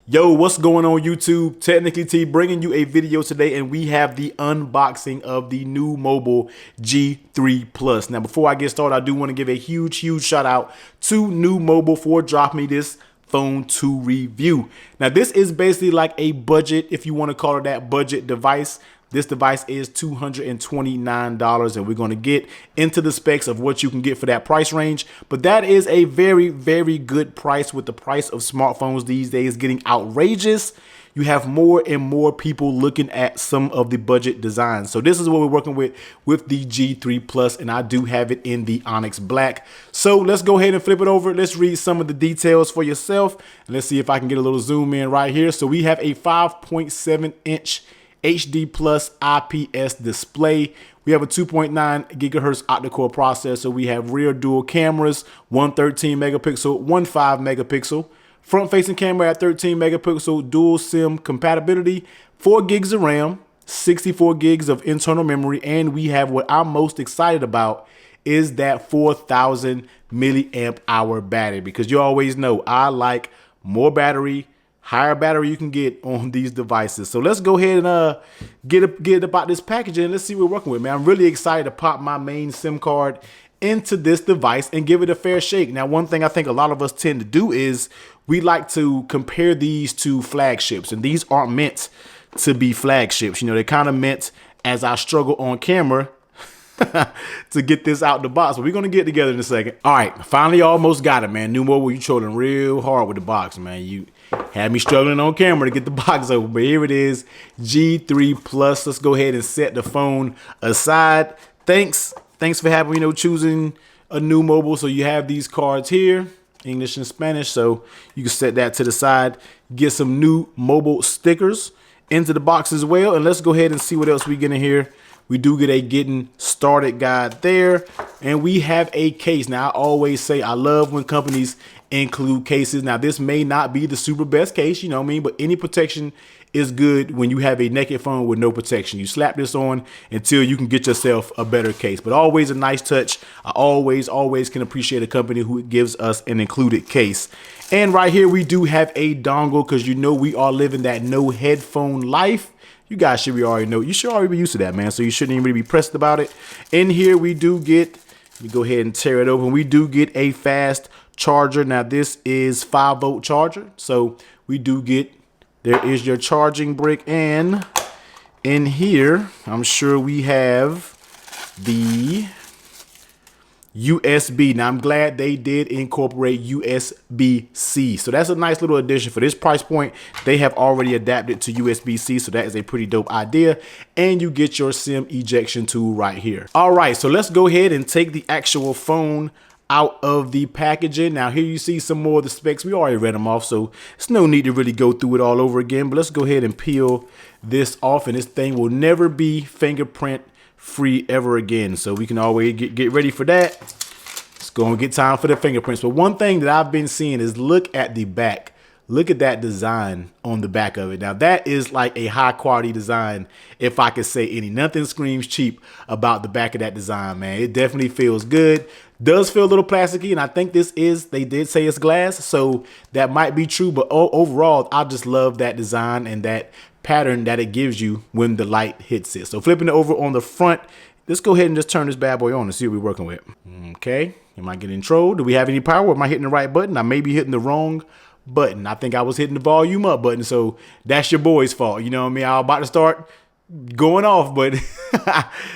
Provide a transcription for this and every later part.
Yo, what's going on YouTube? Technically T bringing you a video today, and we have the unboxing of the NUU Mobile G3 Plus. Now, before I get started, I do want to give a huge shout out to NUU Mobile for dropping me this phone to review. Now, this is basically like a budget, if you want to call it that, budget device. This device is $229, and we're going to get into the specs of what you can get for that price range. But that is a very good price. With the price of smartphones these days getting outrageous, you have more and more people looking at some of the budget designs. So this is what we're working with the G3 Plus, and I do have it in the Onyx Black. So let's go ahead and flip it over. Let's read some of the details for yourself, and let's see if I can get a little zoom in right here. So we have a 5.7-inch HD plus IPS display. We have a 2.9 gigahertz octa-core processor. We have rear dual cameras, one 13 megapixel, one 5 megapixel. Front facing camera at 13 megapixel, dual SIM compatibility, 4 gigs of RAM, 64 gigs of internal memory, and we have what I'm most excited about is that 4,000 milliamp hour battery, because you always know I like more battery, higher battery you can get on these devices. So let's go ahead and get about this packaging, and let's see what we're working with, man. I'm really excited to pop my main SIM card into this device and give it a fair shake. Now, one thing I think a lot of us tend to do is we like to compare these to flagships, and these aren't meant to be flagships. You know, they're kind of meant as I struggle on camera to get this out the box. But we're gonna get together in a second. All right, finally almost got it, man. NUU Mobile, you trolling real hard with the box, man. You had me struggling on camera to get the box open, but here it is, G3 Plus. Let's go ahead and set the phone aside. Thanks for having, choosing a NUU Mobile. So you have these cards here, English and Spanish, so you can set that to the side. Get some NUU Mobile stickers into the box as well, and let's go ahead and see what else we get in here. We do get a getting started guide there, and we have a case. Now, I always say I love when companies include cases. Now, this may not be the super best case, you know what I mean, but any protection is good when you have a naked phone with no protection. You slap this on until you can get yourself a better case, but always a nice touch. I always can appreciate a company who gives us an included case. And right here, we do have a dongle, because we are living that no headphone life. You guys should already know. You should already be used to that, man. So you shouldn't even really be pressed about it. In here, we do get, let me go ahead and tear it open. We do get a fast charger. Now, this is 5-volt charger. So we do get, there is your charging brick. And in here, I'm sure we have the USB. Now, I'm glad they did incorporate USB-C. So that's a nice little addition. For this price point, they have already adapted to USB-C. So that is a pretty dope idea. And you get your SIM ejection tool right here. All right, so let's go ahead and take the actual phone out of the packaging. Now, here you see some more of the specs. We already read them off, so there's no need to really go through it all over again. But let's go ahead and peel this off, and this thing will never be fingerprint free ever again. So we can always get ready for that. Let's go and get time for the fingerprints. But one thing that I've been seeing is look at the back. Look at that design on the back of it. Now, that is like a high quality design, if I could say any. Nothing screams cheap about the back of that design, man. It definitely feels good. Does feel a little plasticky, and I think this is, they did say it's glass, so that might be true. But overall, I just love that design and that pattern that it gives you when the light hits it. So flipping it over on the front, let's go ahead and just turn this bad boy on and see what we're working with. Okay, am I getting trolled? Do we have any power? Am I hitting the right button? I may be hitting the wrong button. I think I was hitting the volume up button, so that's your boy's fault. You know what I mean? I was about to start going off, but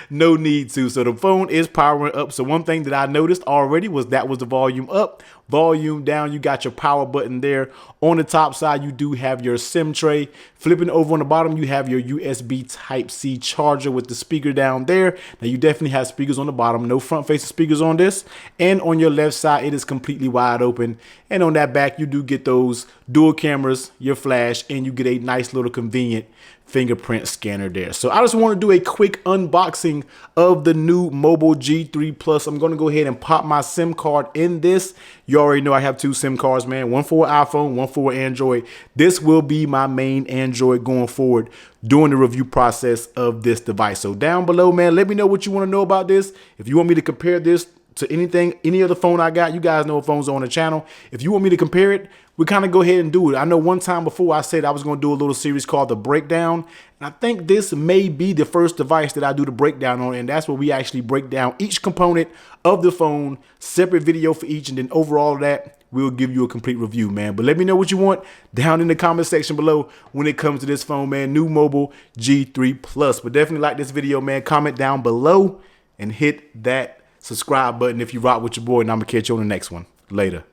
no need to. So the phone is powering up. So one thing that I noticed already was that was the volume up, volume down. You got your power button there. On the top side, you do have your SIM tray. Flipping over on the bottom, you have your USB Type-C charger with the speaker down there. Now, you definitely have speakers on the bottom. No front-facing speakers on this. And on your left side, it is completely wide open. And on that back, you do get those dual cameras, your flash, and you get a nice little convenient fingerprint scanner there. So I just want to do a quick unboxing of the NUU Mobile G3 Plus. I'm going to go ahead and pop my SIM card in this. You already know I have 2 SIM cards, man. One for iPhone, one for Android. This will be my main Android going forward during the review process of this device. So down below, man, let me know what you want to know about this. If you want me to compare this to any other phone I got, you guys know phones on the channel. If you want me to compare it we kind of go ahead and do it. I know one time before I said I was going to do a little series called The Breakdown. And I think this may be the first device that I do the breakdown on. And that's where we actually break down each component of the phone, separate video for each. And then overall that, we'll give you a complete review, man. But let me know what you want down in the comment section below when it comes to this phone, man. NUU Mobile G3 Plus. But definitely like this video, man. Comment down below and hit that subscribe button if you rock with your boy. And I'm going to catch you on the next one. Later.